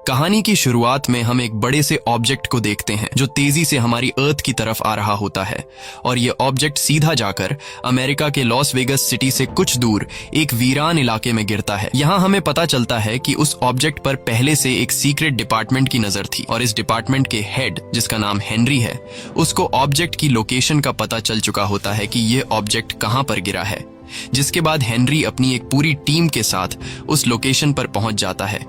कहानी की शुरुआत में हम एक बड़े से ऑब्जेक्ट को देखते हैं जो तेजी से हमारी अर्थ की तरफ आ रहा होता है और ये ऑब्जेक्ट सीधा जाकर अमेरिका के लॉस वेगस सिटी से कुछ दूर एक वीरान इलाके में गिरता है। यहाँ हमें पता चलता है कि उस ऑब्जेक्ट पर पहले से एक सीक्रेट डिपार्टमेंट की नजर थी और इस डिपार्टमेंट के हेड, जिसका नाम हेनरी है, उसको ऑब्जेक्ट की लोकेशन का पता चल चुका होता है कि ये ऑब्जेक्ट कहाँ पर गिरा है। जिसके बाद हेनरी अपनी एक पूरी टीम के साथ उस लोकेशन पर पहुंच जाता है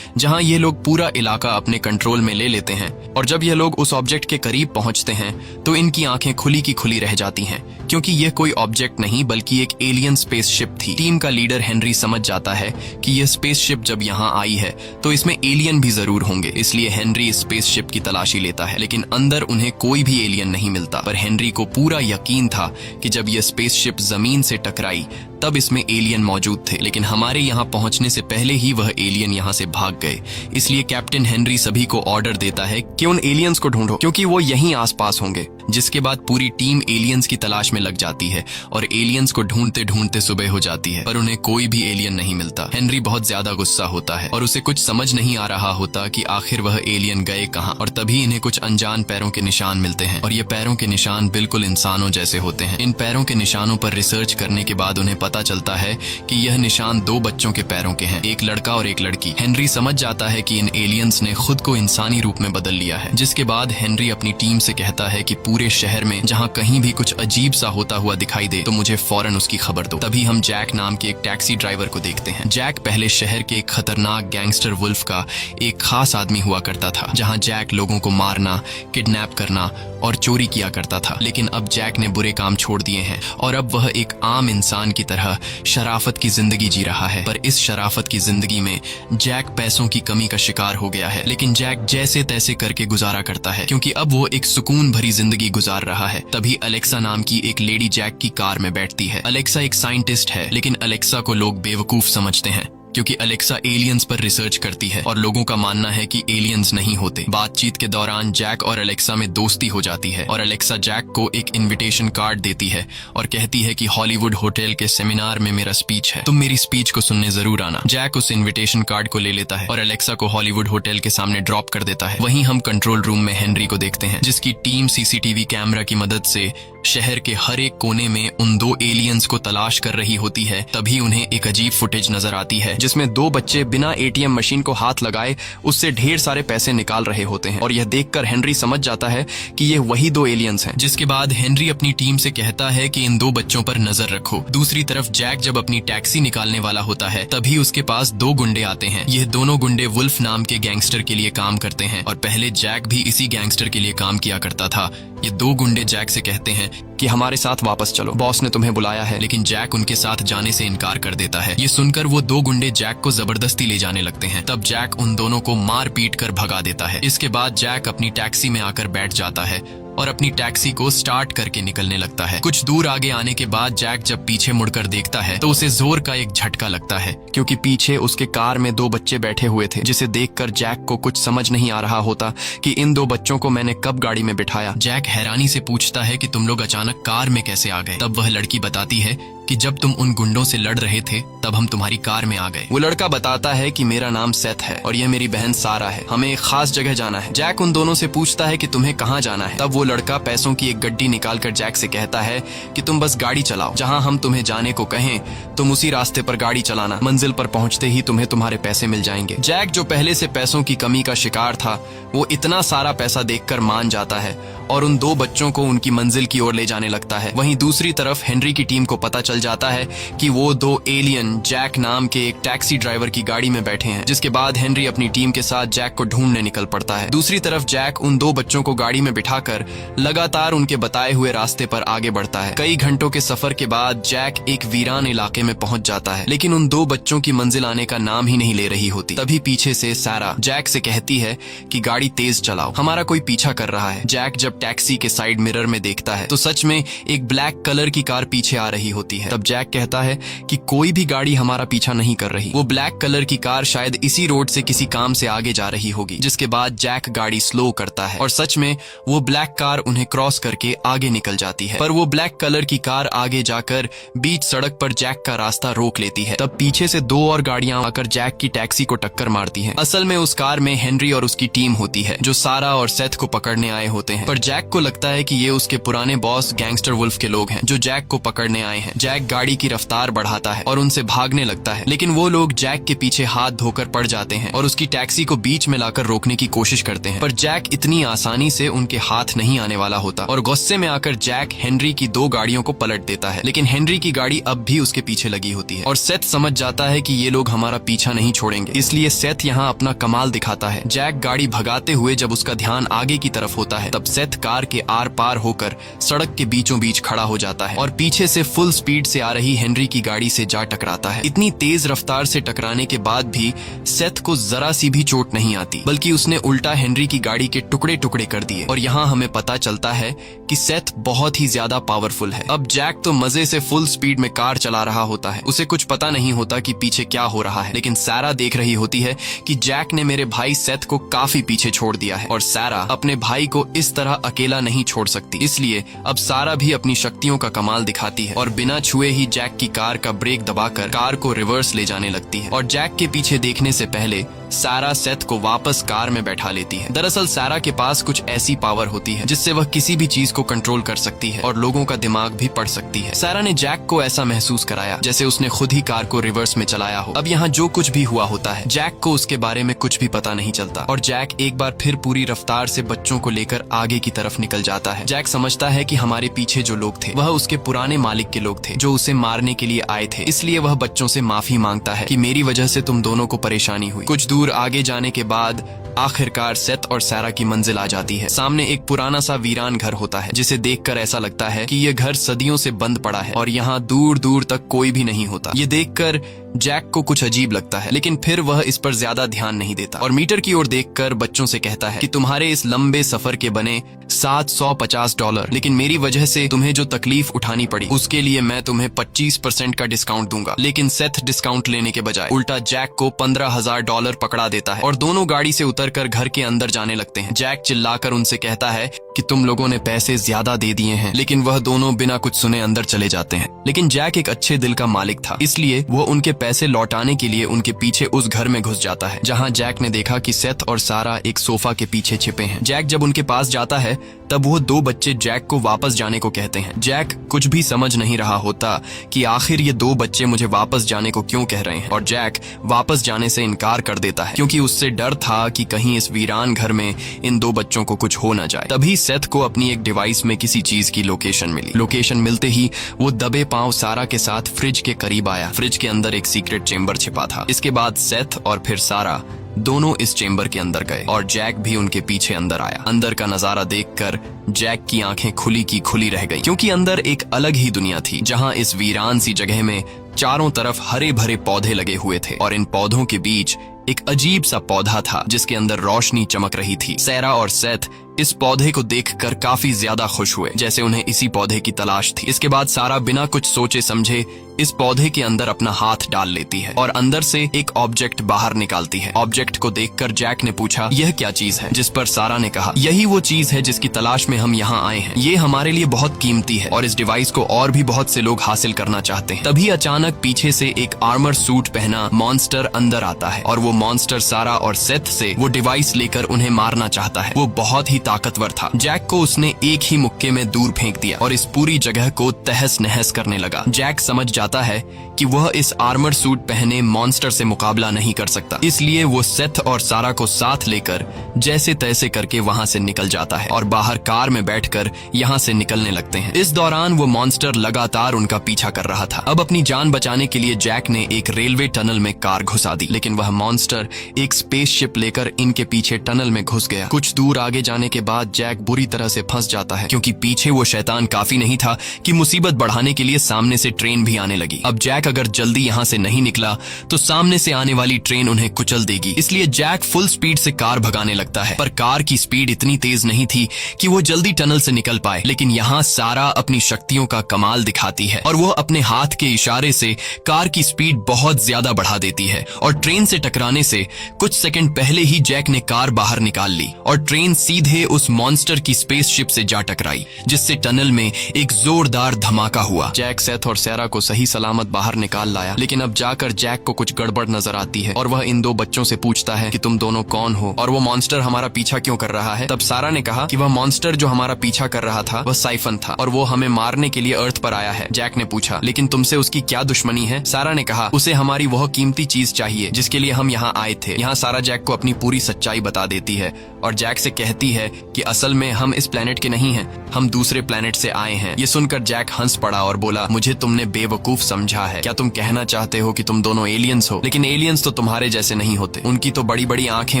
जहां ये लोग पूरा इलाका अपने कंट्रोल में ले लेते हैं। और जब ये लोग उस ऑब्जेक्ट के करीब पहुंचते हैं तो इनकी आंखें खुली की खुली रह जाती हैं, क्योंकि यह कोई ऑब्जेक्ट नहीं बल्कि एक एलियन स्पेसशिप थी। टीम का लीडर हेनरी समझ जाता है कि यह स्पेसशिप जब यहाँ आई है तो इसमें एलियन भी जरूर होंगे, इसलिए हेनरी इस स्पेसशिप की तलाशी लेता है, लेकिन अंदर उन्हें कोई भी एलियन नहीं मिलता। पर हेनरी को पूरा यकीन था कि जब यह स्पेसशिप जमीन से टकराई तब इसमें एलियन मौजूद थे, लेकिन हमारे यहाँ पहुंचने से पहले ही वह एलियन यहाँ से भाग गए। इसलिए कैप्टन हेनरी सभी को ऑर्डर देता है कि उन एलियंस को ढूंढो, क्योंकि वो यहीं आसपास होंगे। जिसके बाद पूरी टीम एलियंस की तलाश में लग जाती है और एलियंस को ढूंढते ढूंढते सुबह हो जाती है, पर उन्हें कोई भी एलियन नहीं मिलता। हेनरी बहुत ज्यादा गुस्सा होता है और उसे कुछ समझ नहीं आ रहा होता कि आखिर वह एलियन गए कहाँ। और तभी इन्हें कुछ अनजान पैरों के निशान मिलते हैं और ये पैरों के निशान बिल्कुल इंसानों जैसे होते हैं। इन पैरों के निशानों पर रिसर्च करने के बाद उन्हें पता चलता है कि यह निशान दो बच्चों के पैरों के हैं, एक लड़का और एक लड़की। हेनरी समझ जाता है कि इन एलियंस ने खुद को इंसानी रूप में बदल लिया है। जिसके बाद हेनरी अपनी टीम से कहता है कि पूरे शहर में जहां कहीं भी कुछ अजीब सा होता हुआ दिखाई दे तो मुझे फौरन उसकी खबर दो। तभी हम जैक नाम के एक टैक्सी ड्राइवर को देखते हैं। जैक पहले शहर के एक खतरनाक गैंगस्टर वुल्फ का एक खास आदमी हुआ करता था, जहां जैक लोगों को मारना, किडनैप करना और चोरी किया करता था। लेकिन अब जैक ने बुरे काम छोड़ दिए हैं और अब वह एक आम इंसान की तरह शराफत की जिंदगी जी रहा है। पर इस शराफत की जिंदगी में जैक पैसों की कमी का शिकार हो गया है, लेकिन जैक जैसे तैसे करके गुजारा करता है, क्योंकि अब वो एक सुकून भरी जिंदगी गुजार रहा है। तभी अलेक्सा नाम की एक लेडी जैक की कार में बैठती है। अलेक्सा एक साइंटिस्ट है, लेकिन अलेक्सा को लोग बेवकूफ समझते हैं क्योंकि अलेक्सा एलियंस पर रिसर्च करती है और लोगों का मानना है कि एलियंस नहीं होते। बातचीत के दौरान जैक और अलेक्सा में दोस्ती हो जाती है और अलेक्सा जैक को एक इनविटेशन कार्ड देती है और कहती है कि हॉलीवुड होटल के सेमिनार में मेरा स्पीच है, तुम मेरी स्पीच को सुनने जरूर आना। जैक उस इनविटेशन कार्ड को ले लेता है और अलेक्सा को हॉलीवुड होटल के सामने ड्रॉप कर देता है। वहीं हम कंट्रोल रूम में हेनरी को देखते हैं, जिसकी टीम सीसीटीवी कैमरा की मदद से शहर के हर एक कोने में उन दो एलियंस को तलाश कर रही होती है। तभी उन्हें एक अजीब फुटेज नजर आती है जिसमें दो बच्चे बिना एटीएम मशीन को हाथ लगाए उससे ढेर सारे पैसे निकाल रहे होते हैं और यह देखकर हेनरी समझ जाता है कि ये वही दो एलियंस हैं। जिसके बाद हेनरी अपनी टीम से कहता है कि इन दो बच्चों पर नजर रखो। दूसरी तरफ जैक जब अपनी टैक्सी निकालने वाला होता है तभी उसके पास दो गुंडे आते हैं। यह दोनों गुंडे वुल्फ नाम के गैंगस्टर के लिए काम करते हैं और पहले जैक भी इसी गैंगस्टर के लिए काम किया करता था। ये दो गुंडे जैक से कहते हैं कि हमारे साथ वापस चलो, बॉस ने तुम्हें बुलाया है, लेकिन जैक उनके साथ जाने से इनकार कर देता है। ये सुनकर वो दो गुंडे जैक को जबरदस्ती ले जाने लगते हैं। तब जैक उन दोनों को मार पीट कर भगा देता है। इसके बाद जैक अपनी टैक्सी में आकर बैठ जाता है और अपनी टैक्सी को स्टार्ट करके निकलने लगता है। कुछ दूर आगे आने के बाद जैक जब पीछे मुड़कर देखता है तो उसे जोर का एक झटका लगता है, क्योंकि पीछे उसके कार में दो बच्चे बैठे हुए थे, जिसे देखकर जैक को कुछ समझ नहीं आ रहा होता कि इन दो बच्चों को मैंने कब गाड़ी में बिठाया। जैक हैरानी से पूछता है कि तुम लोग अचानक कार में कैसे आ गए। तब वह लड़की बताती है कि जब तुम उन गुंडों से लड़ रहे थे तब हम तुम्हारी कार में आ गए। वो लड़का बताता है कि मेरा नाम सेथ है और यह मेरी बहन सारा है, हमें एक खास जगह जाना है। जैक उन दोनों से पूछता है कि तुम्हें कहाँ जाना है। तब वो लड़का पैसों की एक गड्डी निकालकर जैक से कहता है कि तुम बस गाड़ी चलाओ, जहाँ हम तुम्हें जाने को कहें तुम उसी रास्ते पर गाड़ी चलाना, मंजिल पर पहुँचते ही तुम्हें तुम्हारे पैसे मिल जाएंगे। जैक जो पहले से पैसों की कमी का शिकार था वो इतना सारा पैसा देखकर मान जाता है और उन दो बच्चों को उनकी मंजिल की ओर ले जाने लगता है। वहीं दूसरी तरफ हेनरी की टीम को पता चल जाता है कि वो दो एलियन जैक नाम के एक टैक्सी ड्राइवर की गाड़ी में बैठे हैं। जिसके बाद हेनरी अपनी टीम के साथ जैक को ढूंढने निकल पड़ता है। दूसरी तरफ जैक उन दो बच्चों को गाड़ी में बिठाकर लगातार उनके बताए हुए रास्ते पर आगे बढ़ता है। कई घंटों के सफर के बाद जैक एक वीरान इलाके में पहुंच जाता है, लेकिन उन दो बच्चों की मंजिल आने का नाम ही नहीं ले रही होती। तभी पीछे से सारा जैक से कहती है कि गाड़ी तेज चलाओ, हमारा कोई पीछा कर रहा है। जैक जब टैक्सी के साइड मिरर में देखता है तो सच में एक ब्लैक कलर की कार पीछे आ रही होती है। है। तब जैक कहता है कि कोई भी गाड़ी हमारा पीछा नहीं कर रही। वो ब्लैक कलर की कार शायद इसी रोड से किसी काम से आगे जा रही होगी। जिसके बाद जैक गाड़ी स्लो करता है और सच में वो ब्लैक कार उन्हें क्रॉस करके आगे निकल जाती है। पर वो ब्लैक कलर की कार आगे जाकर बीच सड़क पर जैक का रास्ता रोक लेती है। तब पीछे से दो और गाड़ियां आकर जैक की टैक्सी को टक्कर मारती हैं। असल में उस कार में हेनरी और उसकी टीम होती है जो सारा और सेथ को पकड़ने आए होते हैं। पर जैक को लगता है कि ये उसके पुराने बॉस गैंगस्टर वुल्फ के लोग हैं जो जैक को पकड़ने आए हैं। जैक गाड़ी की रफ्तार बढ़ाता है और उनसे भागने लगता है, लेकिन वो लोग जैक के पीछे हाथ धोकर पड़ जाते हैं और उसकी टैक्सी को बीच में लाकर रोकने की कोशिश करते हैं। पर जैक इतनी आसानी से उनके हाथ नहीं आने वाला होता और गुस्से में आकर जैक हेनरी की दो गाड़ियों को पलट देता है। लेकिन हेनरी की गाड़ी अब भी उसके पीछे लगी होती है और सेथ समझ जाता है कि ये लोग हमारा पीछा नहीं छोड़ेंगे, इसलिए सेथ यहाँ अपना कमाल दिखाता है। जैक गाड़ी भगाते हुए जब उसका ध्यान आगे की तरफ होता है तब सेथ कार के आर पार होकर सड़क के बीचों बीच खड़ा हो जाता है और पीछे से फुल स्पीड से आ रही हेनरी की गाड़ी से जा टकराता है। इतनी तेज रफ्तार से टकराने के बाद भी सेथ को जरा सी भी चोट नहीं आती, बल्कि उसने उल्टा हेनरी की गाड़ी के टुकड़े टुकड़े कर दिए। और यहाँ हमें पता चलता है कि सेथ बहुत ही ज्यादा पावरफुल है। अब जैक तो मजे से फुल स्पीड में कार चला रहा होता है, उसे कुछ पता नहीं होता कि पीछे क्या हो रहा है। लेकिन सारा देख रही होती है कि जैक ने मेरे भाई सेथ को काफी पीछे छोड़ दिया है और सारा अपने भाई को इस तरह अकेला नहीं छोड़ सकती। इसलिए अब सारा भी अपनी शक्तियों का कमाल दिखाती है और बिना छुए ही जैक की कार का ब्रेक दबाकर कार को रिवर्स ले जाने लगती है। और जैक के पीछे देखने से पहले सारा सेथ को वापस कार में बैठा लेती है। दरअसल सारा के पास कुछ ऐसी पावर होती है जिससे वह किसी भी चीज को कंट्रोल कर सकती है और लोगों का दिमाग भी पढ़ सकती है। सारा ने जैक को ऐसा महसूस कराया जैसे उसने खुद ही कार को रिवर्स में चलाया हो। अब यहाँ जो कुछ भी हुआ होता है जैक को उसके बारे में कुछ भी पता नहीं चलता और जैक एक बार फिर पूरी रफ्तार से बच्चों को लेकर आगे की तरफ निकल जाता है। जैक समझता है कि हमारे पीछे जो लोग थे वह उसके पुराने मालिक के लोग थे जो उसे मारने के लिए आए थे, इसलिए वह बच्चों से माफी मांगता है कि मेरी वजह से तुम दोनों को परेशानी हुई। कुछ दूर आगे जाने के बाद आखिरकार सेथ और सारा की मंजिल आ जाती है। सामने एक पुराना सा वीरान घर होता है जिसे देखकर ऐसा लगता है कि यह घर सदियों से बंद पड़ा है और यहाँ दूर दूर तक कोई भी नहीं होता। ये देखकर जैक को कुछ अजीब लगता है, लेकिन फिर वह इस पर ज्यादा ध्यान नहीं देता और मीटर की ओर देखकर बच्चों से कहता है कि तुम्हारे इस लंबे सफर के बने $750, लेकिन मेरी वजह से तुम्हें जो तकलीफ उठानी पड़ी उसके लिए मैं तुम्हें 25% का डिस्काउंट दूंगा। लेकिन सेथ डिस्काउंट लेने के बजाय उल्टा जैक को $15,000 पकड़ा देता है और दोनों गाड़ी से उतरकर घर के अंदर जाने लगते हैं। जैक चिल्लाकर उनसे कहता है कि तुम लोगों ने पैसे ज्यादा दे दिए हैं, लेकिन वह दोनों बिना कुछ सुने अंदर चले जाते हैं। लेकिन जैक एक अच्छे दिल का मालिक था, इसलिए वो उनके पैसे लौटाने के लिए उनके पीछे उस घर में घुस जाता है जहां जैक ने देखा कि सेथ और सारा एक सोफा के पीछे छिपे हैं। जैक जब उनके पास जाता है तब वो दो बच्चे जैक को वापस जाने को कहते हैं। जैक कुछ भी समझ नहीं रहा होता कि आखिर ये दो बच्चे मुझे वापस जाने को क्यों कह रहे हैं और जैक वापस जाने से इनकार कर देता है क्योंकि उससे डर था कि कहीं इस वीरान घर में इन दो बच्चों को कुछ हो ना जाए। तभी सेथ को अपनी एक डिवाइस में किसी चीज की लोकेशन मिली। लोकेशन मिलते ही वो दबे पांव सारा के साथ फ्रिज के करीब आया। फ्रिज के अंदर एक सीक्रेट चेंबर छिपा था। इसके बाद सेथ और फिर सारा दोनों इस चेंबर के अंदर गए और जैक भी उनके पीछे अंदर आया। अंदर का नजारा देखकर जैक की आंखें खुली की खुली रह गई क्योंकि अंदर एक अलग ही दुनिया थी जहां इस वीरान सी जगह में चारों तरफ हरे भरे पौधे लगे हुए थे और इन पौधों के बीच एक अजीब सा पौधा था जिसके अंदर रोशनी चमक रही थी। सारा और सेथ इस पौधे को देखकर काफी ज्यादा खुश हुए, जैसे उन्हें इसी पौधे की तलाश थी। इसके बाद सारा बिना कुछ सोचे समझे इस पौधे के अंदर अपना हाथ डाल लेती है और अंदर से एक ऑब्जेक्ट बाहर निकालती है। ऑब्जेक्ट को देखकर जैक ने पूछा, यह क्या चीज है? जिस पर सारा ने कहा, यही वो चीज है जिसकी तलाश में हम यहाँ आए हैं। ये हमारे लिए बहुत कीमती है और इस डिवाइस को और भी बहुत से लोग हासिल करना चाहते हैं। तभी अचानक पीछे से एक आर्मर सूट पहना मॉन्स्टर अंदर आता है और वो मॉन्स्टर सारा और सेथ से वो डिवाइस लेकर उन्हें मारना चाहता है। वो बहुत ही ताकतवर था। जैक को उसने एक ही मुक्के में दूर फेंक दिया और इस पूरी जगह को तहस नहस करने लगा। जैक समझ जाता है कि वह इस आर्मर सूट पहने मॉन्स्टर से मुकाबला नहीं कर सकता, इसलिए वो सेथ और सारा को साथ लेकर जैसे तैसे करके वहां से निकल जाता है और बाहर कार में बैठकर यहां से निकलने लगते हैं। इस दौरान वो मॉन्स्टर लगातार उनका पीछा कर रहा था। अब अपनी जान बचाने के लिए जैक ने एक रेलवे टनल में कार घुसा दी, लेकिन वह मॉन्स्टर एक स्पेसशिप लेकर इनके पीछे टनल में घुस गया। कुछ दूर आगे जाने के बाद जैक बुरी तरह से फंस जाता है, क्योंकि पीछे वो शैतान काफी नहीं था कि मुसीबत बढ़ाने के लिए सामने से ट्रेन भी आने लगी। अब जैक अगर जल्दी यहाँ से नहीं निकला तो सामने से आने वाली ट्रेन उन्हें कुचल देगी, इसलिए जैक फुल स्पीड से कार भगाने लगता है। पर कार की स्पीड इतनी तेज नहीं थी कि वो जल्दी टनल से निकल पाए। लेकिन यहाँ सारा अपनी शक्तियों का कमाल दिखाती है और वो अपने हाथ के इशारे से कार की स्पीड बहुत ज्यादा बढ़ा देती है और ट्रेन से टकराने से कुछ सेकंड पहले ही जैक ने कार बाहर निकाल ली और ट्रेन सीधे उस मॉन्स्टर की स्पेसशिप से जा टकराई, जिससे टनल में एक जोरदार धमाका हुआ। जैक सेथ और सैरा को सही सलामत बाहर निकाल लाया, लेकिन अब जाकर जैक को कुछ गड़बड़ नजर आती है और वह इन दो बच्चों से पूछता है कि तुम दोनों कौन हो और वो मॉन्स्टर हमारा पीछा क्यों कर रहा है। तब सारा ने कहा कि वह मॉन्स्टर जो हमारा पीछा कर रहा था वह साइफन था और वो हमें मारने के लिए अर्थ पर आया है। जैक ने पूछा, लेकिन तुमसे उसकी क्या दुश्मनी है? सारा ने कहा, उसे हमारी वह कीमती चीज चाहिए जिसके लिए हम यहाँ आए थे। यहाँ सारा जैक को अपनी पूरी सच्चाई बता देती है और जैक से कहती है कि असल में हम इस प्लेनेट के नहीं हैं, हम दूसरे प्लेनेट से आए हैं। ये सुनकर जैक हंस पड़ा और बोला, मुझे तुमने बेवकूफ समझा है। क्या तुम कहना चाहते हो कि तुम दोनों एलियंस हो? लेकिन एलियंस तो तुम्हारे जैसे नहीं होते, उनकी तो बड़ी बड़ी आंखें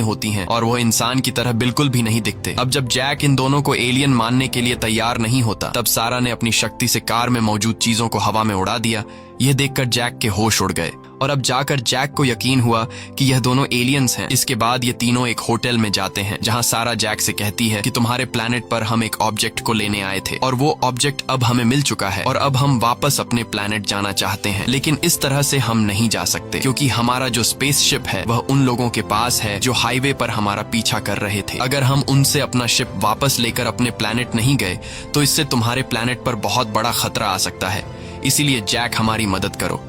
होती हैं और वो इंसान की तरह बिल्कुल भी नहीं दिखते। अब जब जैक इन दोनों को एलियन मानने के लिए तैयार नहीं होता, तब सारा ने अपनी शक्ति से कार में मौजूद चीजों को हवा में उड़ा दिया। यह देखकर जैक के होश उड़ गए और अब जाकर जैक को यकीन हुआ कि यह दोनों एलियंस हैं। इसके बाद ये तीनों एक होटल में जाते हैं, जहां सारा जैक से कहती है कि तुम्हारे प्लेनेट पर हम एक ऑब्जेक्ट को लेने आए थे और वो ऑब्जेक्ट अब हमें मिल चुका है और अब हम वापस अपने प्लेनेट जाना चाहते हैं, लेकिन इस तरह से हम नहीं जा सकते क्योंकि हमारा जो स्पेसशिप है वह उन लोगों के पास है जो हाईवे पर हमारा पीछा कर रहे थे। अगर हम उनसे अपना शिप वापस लेकर अपने प्लेनेट नहीं गए तो इससे तुम्हारे प्लेनेट पर बहुत बड़ा खतरा आ सकता है। इसीलिए जैक हमारी मदद करो,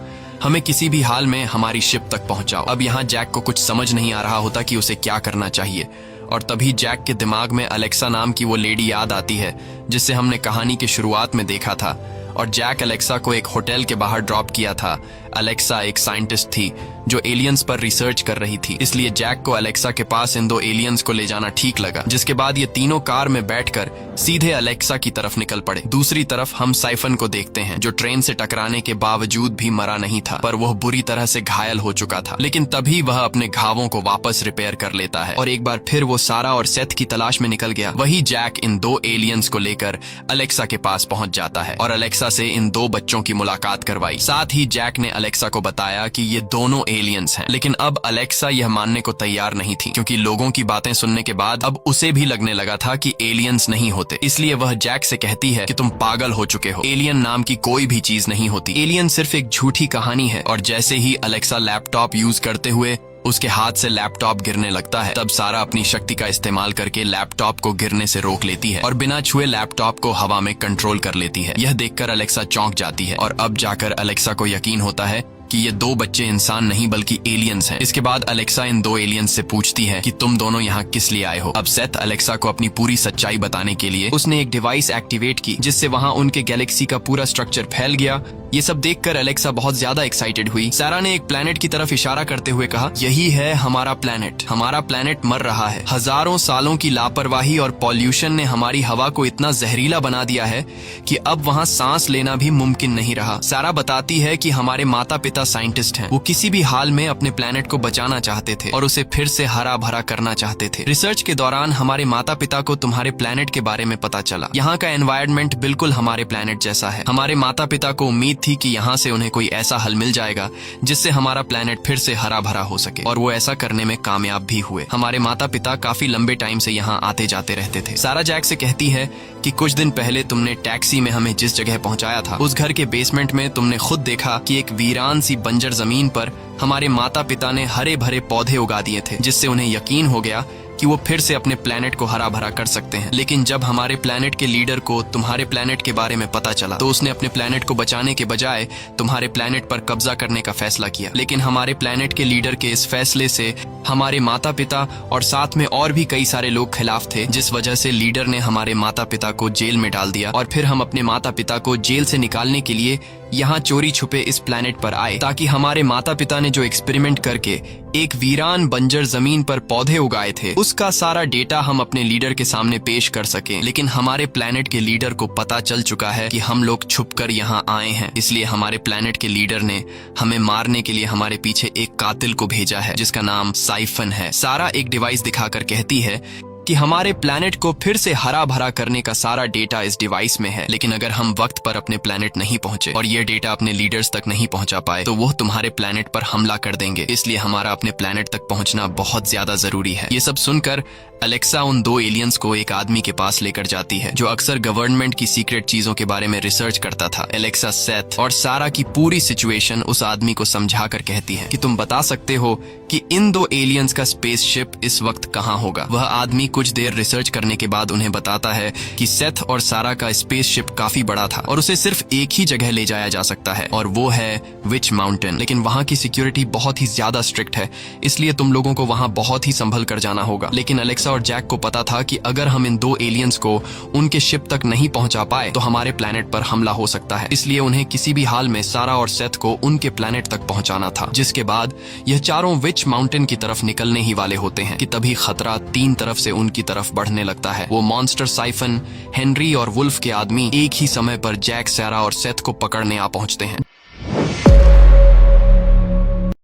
हमें किसी भी हाल में हमारी शिप तक पहुंचाओ। अब यहाँ जैक को कुछ समझ नहीं आ रहा होता कि उसे क्या करना चाहिए और तभी जैक के दिमाग में अलेक्सा नाम की वो लेडी याद आती है जिससे हमने कहानी की शुरुआत में देखा था और जैक अलेक्सा को एक होटल के बाहर ड्रॉप किया था। अलेक्सा एक साइंटिस्ट थी जो एलियंस पर रिसर्च कर रही थी, इसलिए जैक को अलेक्सा के पास इन दो एलियंस को ले जाना ठीक लगा, जिसके बाद ये तीनों कार में बैठकर सीधे अलेक्सा की तरफ निकल पड़े। दूसरी तरफ हम साइफन को देखते हैं जो ट्रेन से टकराने के बावजूद भी मरा नहीं था, पर वह बुरी तरह से घायल हो चुका था। लेकिन तभी वह अपने घावों को वापस रिपेयर कर लेता है और एक बार फिर वो सारा और सेथ की तलाश में निकल गया। वही जैक इन दो एलियंस को लेकर अलेक्सा के पास पहुंच जाता है और अलेक्सा से इन दो बच्चों की मुलाकात करवाई। साथ ही जैक ने अलेक्सा को बताया कि ये दोनों एलियंस हैं। लेकिन अब अलेक्सा यह मानने को तैयार नहीं थी, क्योंकि लोगों की बातें सुनने के बाद अब उसे भी लगने लगा था कि एलियंस नहीं होते। इसलिए वह जैक से कहती है कि तुम पागल हो चुके हो, एलियन नाम की कोई भी चीज नहीं होती, एलियन सिर्फ एक झूठी कहानी है। और जैसे ही अलेक्सा लैपटॉप यूज करते हुए उसके हाथ से लैपटॉप गिरने लगता है, तब सारा अपनी शक्ति का इस्तेमाल करके लैपटॉप को गिरने से रोक लेती है और बिना छुए लैपटॉप को हवा में कंट्रोल कर लेती है। यह देखकर अलेक्सा चौंक जाती है और अब जाकर अलेक्सा को यकीन होता है कि ये दो बच्चे इंसान नहीं बल्कि एलियंस हैं। इसके बाद अलेक्सा इन दो एलियंस से पूछती है कि तुम दोनों यहाँ किस लिए आए हो। अब सेथ अलेक्सा को अपनी पूरी सच्चाई बताने के लिए उसने एक डिवाइस एक्टिवेट की, जिससे वहाँ उनके गैलेक्सी का पूरा स्ट्रक्चर फैल गया। ये सब देखकर अलेक्सा बहुत ज्यादा एक्साइटेड हुई। सारा ने एक प्लेनेट की तरफ इशारा करते हुए कहा, यही है हमारा प्लेनेट, हमारा प्लेनेट मर रहा है। हजारों सालों की लापरवाही और पॉल्यूशन ने हमारी हवा को इतना जहरीला बना दिया है कि अब वहाँ सांस लेना भी मुमकिन नहीं रहा। सारा बताती है कि हमारे माता पिता साइंटिस्ट हैं, वो किसी भी हाल में अपने प्लेनेट को बचाना चाहते थे और उसे फिर से हरा भरा करना चाहते थे। रिसर्च के दौरान हमारे माता पिता को तुम्हारे प्लेनेट के बारे में पता चला। यहाँ का एनवायरनमेंट बिल्कुल हमारे प्लेनेट जैसा है। हमारे माता पिता को उम्मीद थी कि यहाँ से उन्हें कोई ऐसा हल मिल जाएगा जिससे हमारा प्लेनेट फिर से हरा भरा हो सके, और वो ऐसा करने में कामयाब भी हुए। हमारे माता पिता काफी लंबे टाइम से यहाँ आते जाते रहते थे। सारा जैक से कहती है कि कुछ दिन पहले तुमने टैक्सी में हमें जिस जगह पहुँचाया था, उस घर के बेसमेंट में तुमने खुद देखा कि एक वीरान सी बंजर जमीन पर हमारे माता पिता ने हरे भरे पौधे उगा दिए थे, जिससे उन्हें यकीन हो गया कि वो फिर से अपने प्लेनेट को हरा भरा कर सकते हैं। लेकिन जब हमारे प्लेनेट के लीडर को तुम्हारे प्लेनेट के बारे में पता चला, तो उसने अपने प्लेनेट को बचाने के बजाय तुम्हारे प्लेनेट पर कब्जा करने का फैसला किया। लेकिन हमारे प्लेनेट के लीडर के इस फैसले से हमारे माता पिता और साथ में और भी कई सारे लोग खिलाफ थे, जिस वजह से लीडर ने हमारे माता पिता को जेल में डाल दिया। और फिर हम अपने माता पिता को जेल से निकालने के लिए यहाँ चोरी छुपे इस प्लेनेट पर आए, ताकि हमारे माता पिता ने जो एक्सपेरिमेंट करके एक वीरान बंजर जमीन पर पौधे उगाए थे, उसका सारा डेटा हम अपने लीडर के सामने पेश कर सकें। लेकिन हमारे प्लेनेट के लीडर को पता चल चुका है कि हम लोग छुपकर यहाँ आए हैं, इसलिए हमारे प्लेनेट के लीडर ने हमें मारने के लिए हमारे पीछे एक कातिल को भेजा है जिसका नाम साइफन है। सारा एक डिवाइस दिखाकर कहती है कि हमारे प्लेनेट को फिर से हरा भरा करने का सारा डेटा इस डिवाइस में है, लेकिन अगर हम वक्त पर अपने प्लेनेट नहीं पहुंचे और ये डेटा अपने लीडर्स तक नहीं पहुंचा पाए तो वो तुम्हारे प्लेनेट पर हमला कर देंगे, इसलिए हमारा अपने प्लेनेट तक पहुंचना बहुत ज्यादा जरूरी है। ये सब सुनकर अलेक्सा उन 2 एलियंस को एक आदमी के पास लेकर जाती है जो अक्सर गवर्नमेंट की सीक्रेट चीजों के बारे में रिसर्च करता था। अलेक्सा सेथ और सारा की पूरी सिचुएशन उस आदमी को समझाकर कहती है कि तुम बता सकते हो कि इन 2 एलियंस का स्पेसशिप इस वक्त कहाँ होगा। वह आदमी कुछ देर रिसर्च करने के बाद उन्हें बताता है कि सेथ और सारा का स्पेसशिप काफी बड़ा था और उसे सिर्फ एक ही जगह ले जाया जा सकता है और वो है विच माउंटेन। लेकिन वहाँ की सिक्योरिटी बहुत ही ज्यादा स्ट्रिक्ट है, इसलिए तुम लोगों को वहाँ बहुत ही संभल कर जाना होगा। लेकिन अलेक्सा और जैक को पता था कि अगर हम इन 2 एलियंस को उनके शिप तक नहीं पहुंचा पाए तो हमारे प्लेनेट पर हमला हो सकता है, इसलिए उन्हें किसी भी हाल में सारा और सेथ को उनके प्लेनेट तक पहुंचाना था। जिसके बाद यह चारों विच माउंटेन की तरफ निकलने ही वाले होते हैं कि तभी खतरा 3 तरफ से उनकी तरफ बढ़ने लगता है। वो मॉन्स्टर साइफन, हेनरी और वुल्फ के आदमी एक ही समय पर जैक, सारा और सेथ को पकड़ने आ पहुंचते हैं।